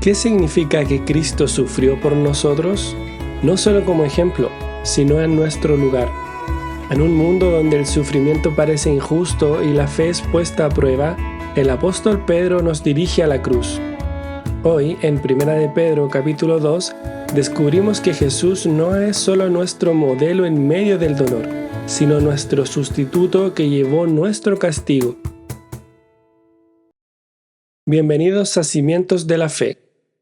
¿Qué significa que Cristo sufrió por nosotros? No solo como ejemplo, sino en nuestro lugar. En un mundo donde el sufrimiento parece injusto y la fe es puesta a prueba, el apóstol Pedro nos dirige a la cruz. Hoy, en 1 de Pedro capítulo 2, descubrimos que Jesús no es solo nuestro modelo en medio del dolor, sino nuestro sustituto que llevó nuestro castigo. Bienvenidos a Cimientos de la Fe.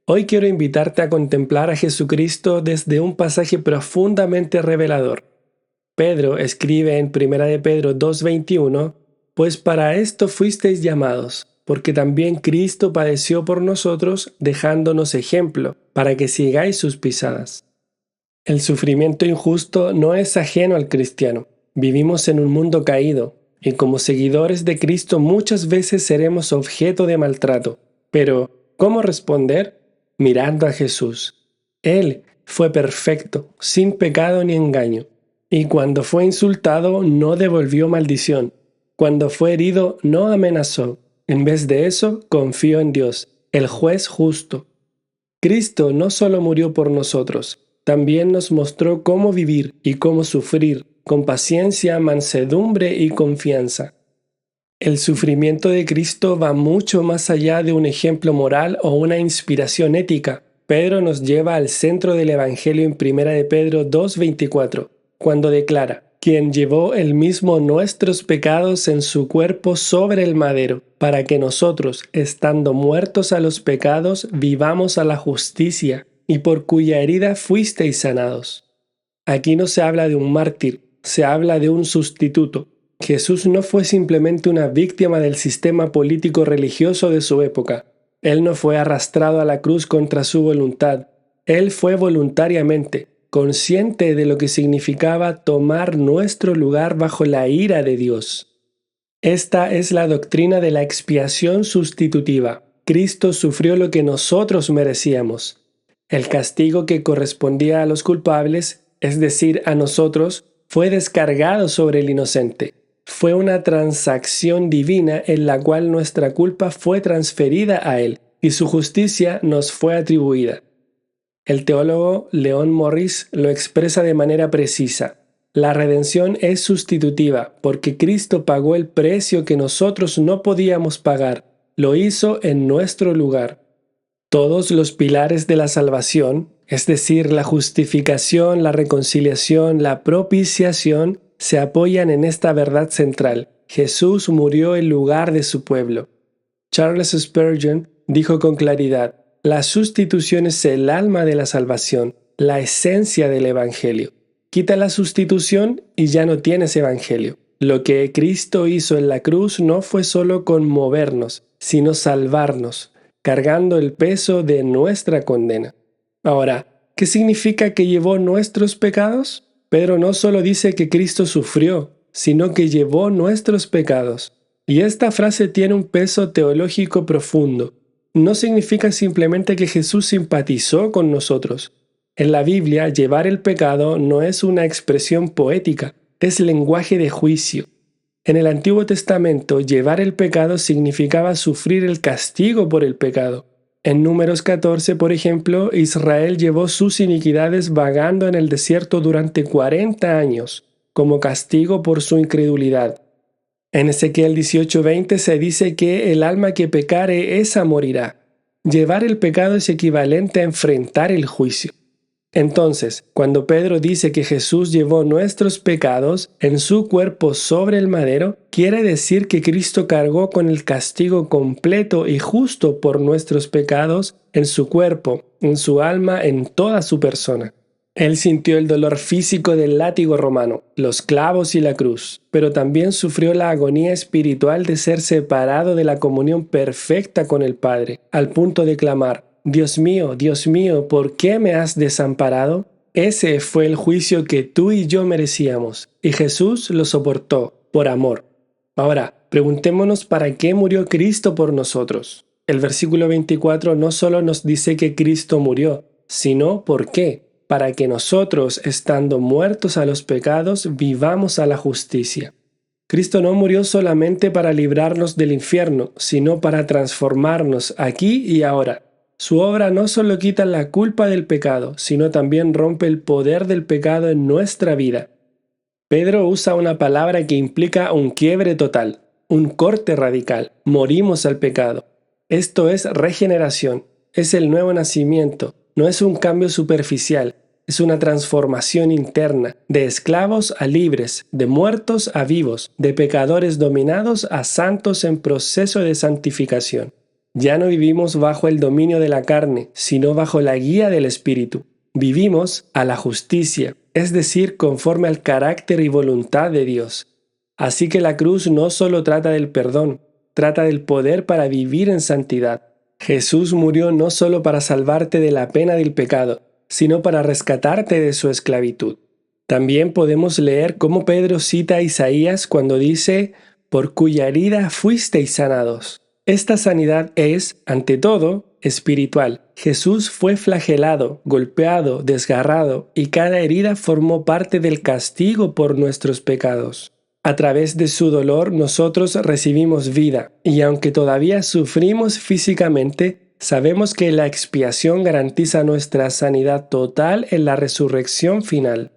Hoy quiero invitarte a contemplar a Jesucristo desde un pasaje profundamente revelador. Pedro escribe en 1 de Pedro 2:21, «Pues para esto fuisteis llamados, porque también Cristo padeció por nosotros, dejándonos ejemplo, para que sigáis sus pisadas». El sufrimiento injusto no es ajeno al cristiano. Vivimos en un mundo caído, y como seguidores de Cristo muchas veces seremos objeto de maltrato. Pero, ¿cómo responder? Mirando a Jesús. Él fue perfecto, sin pecado ni engaño. Y cuando fue insultado, no devolvió maldición. Cuando fue herido, no amenazó. En vez de eso, confió en Dios, el juez justo. Cristo no solo murió por nosotros, también nos mostró cómo vivir y cómo sufrir, con paciencia, mansedumbre y confianza. El sufrimiento de Cristo va mucho más allá de un ejemplo moral o una inspiración ética. Pedro nos lleva al centro del Evangelio en 1 de Pedro 2:24, cuando declara, «Quien llevó él mismo nuestros pecados en su cuerpo sobre el madero, para que nosotros, estando muertos a los pecados, vivamos a la justicia, y por cuya herida fuisteis sanados». Aquí no se habla de un mártir, se habla de un sustituto. Jesús no fue simplemente una víctima del sistema político-religioso de su época. Él no fue arrastrado a la cruz contra su voluntad. Él fue voluntariamente, consciente de lo que significaba tomar nuestro lugar bajo la ira de Dios. Esta es la doctrina de la expiación sustitutiva. Cristo sufrió lo que nosotros merecíamos. El castigo que correspondía a los culpables, es decir, a nosotros, fue descargado sobre el inocente. Fue una transacción divina en la cual nuestra culpa fue transferida a Él y su justicia nos fue atribuida. El teólogo Leon Morris lo expresa de manera precisa. La redención es sustitutiva porque Cristo pagó el precio que nosotros no podíamos pagar. Lo hizo en nuestro lugar. Todos los pilares de la salvación, es decir, la justificación, la reconciliación, la propiciación, se apoyan en esta verdad central. Jesús murió en lugar de su pueblo. Charles Spurgeon dijo con claridad, la sustitución es el alma de la salvación, la esencia del Evangelio. Quita la sustitución y ya no tienes Evangelio. Lo que Cristo hizo en la cruz no fue solo conmovernos, sino salvarnos, cargando el peso de nuestra condena. Ahora, ¿qué significa que llevó nuestros pecados? Pedro no solo dice que Cristo sufrió, sino que llevó nuestros pecados. Y esta frase tiene un peso teológico profundo. No significa simplemente que Jesús simpatizó con nosotros. En la Biblia, llevar el pecado no es una expresión poética, es lenguaje de juicio. En el Antiguo Testamento, llevar el pecado significaba sufrir el castigo por el pecado. En Números 14, por ejemplo, Israel llevó sus iniquidades vagando en el desierto durante 40 años, como castigo por su incredulidad. En Ezequiel 18:20 se dice que el alma que pecare, esa morirá. Llevar el pecado es equivalente a enfrentar el juicio. Entonces, cuando Pedro dice que Jesús llevó nuestros pecados en su cuerpo sobre el madero, quiere decir que Cristo cargó con el castigo completo y justo por nuestros pecados en su cuerpo, en su alma, en toda su persona. Él sintió el dolor físico del látigo romano, los clavos y la cruz, pero también sufrió la agonía espiritual de ser separado de la comunión perfecta con el Padre, al punto de clamar, Dios mío, ¿por qué me has desamparado? Ese fue el juicio que tú y yo merecíamos, y Jesús lo soportó, por amor. Ahora, preguntémonos para qué murió Cristo por nosotros. El versículo 24 no solo nos dice que Cristo murió, sino por qué. Para que nosotros, estando muertos a los pecados, vivamos a la justicia. Cristo no murió solamente para librarnos del infierno, sino para transformarnos aquí y ahora. Su obra no solo quita la culpa del pecado, sino también rompe el poder del pecado en nuestra vida. Pedro usa una palabra que implica un quiebre total, un corte radical. Morimos al pecado. Esto es regeneración, es el nuevo nacimiento, no es un cambio superficial, es una transformación interna, de esclavos a libres, de muertos a vivos, de pecadores dominados a santos en proceso de santificación. Ya no vivimos bajo el dominio de la carne, sino bajo la guía del Espíritu. Vivimos a la justicia, es decir, conforme al carácter y voluntad de Dios. Así que la cruz no solo trata del perdón, trata del poder para vivir en santidad. Jesús murió no solo para salvarte de la pena del pecado, sino para rescatarte de su esclavitud. También podemos leer cómo Pedro cita a Isaías cuando dice, «Por cuya herida fuisteis sanados». Esta sanidad es, ante todo, espiritual. Jesús fue flagelado, golpeado, desgarrado, y cada herida formó parte del castigo por nuestros pecados. A través de su dolor nosotros recibimos vida, y aunque todavía sufrimos físicamente, sabemos que la expiación garantiza nuestra sanidad total en la resurrección final.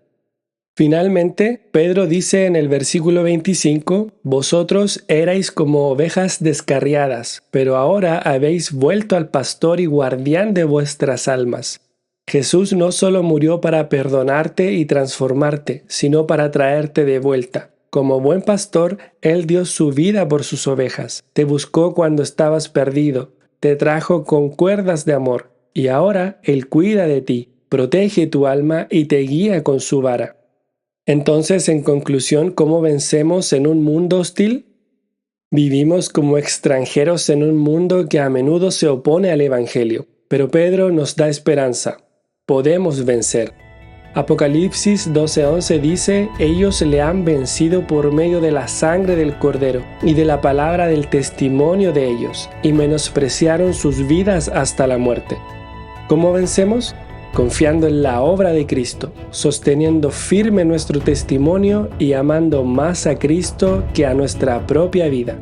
Finalmente, Pedro dice en el versículo 25, «Vosotros erais como ovejas descarriadas, pero ahora habéis vuelto al pastor y guardián de vuestras almas». Jesús no solo murió para perdonarte y transformarte, sino para traerte de vuelta. Como buen pastor, Él dio su vida por sus ovejas, te buscó cuando estabas perdido, te trajo con cuerdas de amor, y ahora Él cuida de ti, protege tu alma y te guía con su vara. Entonces, en conclusión, ¿cómo vencemos en un mundo hostil? Vivimos como extranjeros en un mundo que a menudo se opone al Evangelio, pero Pedro nos da esperanza. Podemos vencer. Apocalipsis 12:11 dice, «Ellos le han vencido por medio de la sangre del Cordero y de la palabra del testimonio de ellos, y menospreciaron sus vidas hasta la muerte». ¿Cómo vencemos? Confiando en la obra de Cristo, sosteniendo firme nuestro testimonio y amando más a Cristo que a nuestra propia vida.